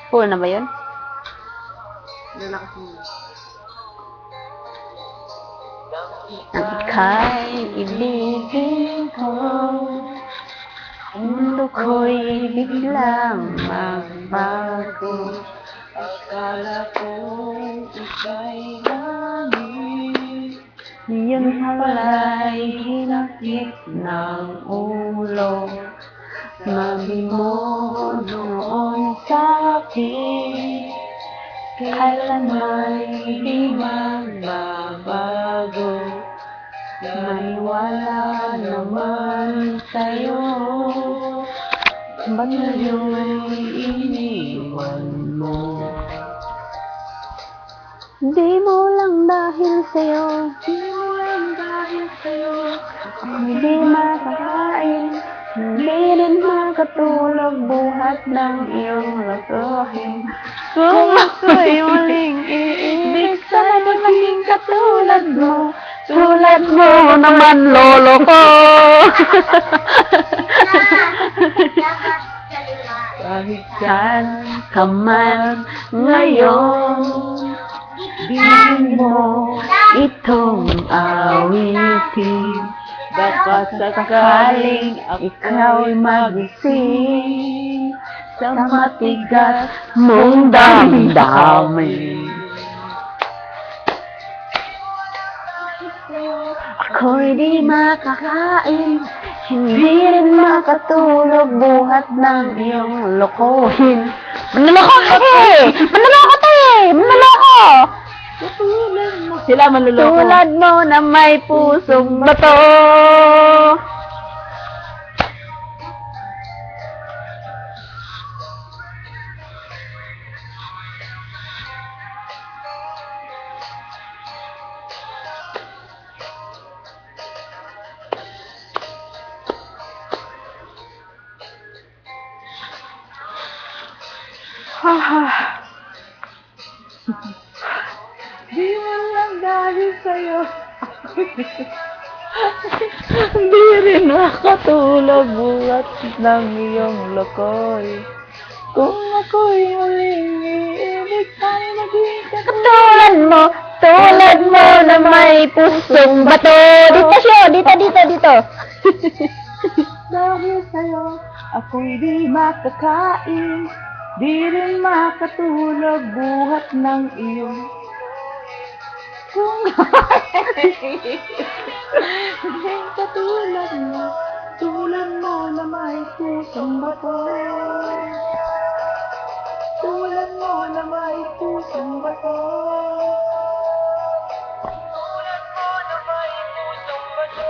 Full na ba yun? Lalakas mo. Ang ika'y ibigin ko, mundo ko'y biglang magbago. Akala ko ika'y langit. Yun pala'y hinakit ng ulo. Sabi mo noon sa'kin, kailanman di magbabago. Maniwala naman sa'yo, ba't ngayon iniwan mo? Di mo lang dahil sa'yo, ako hindi makakain, hindi rin makatulog buhat ng iyong lokohin. Kung ako'y muling iibig, sana di maging katulad mo. Tulad mo naman, lolo ko. Kahit Saan ka man ngayon, di mo itong awitin. Baka sakaling ikaw'y magising sa matigas mong damdamin. Ako'y di makakain, hindi rin makatulog buhat ng iyong lokohin. Manloloko ka eh! Manloloko to eh! Manloloko! sila manluloko. Tulad mo na may pusong bato. Di mo lang dahil sa'yo. Hindi rin makatulog buhat ng iyong lokoy. Kung ako'y muling iibig, sana maging Tulad mo na may pusong bato. Dito siya, dito. dahil sa'yo, ako'y di makakain, di rin makatulog buhat ng iyong. Kung hindi katulad mo na may pusong bato. Tulad mo na may pusong bato. Tulad mo na may pusong bato.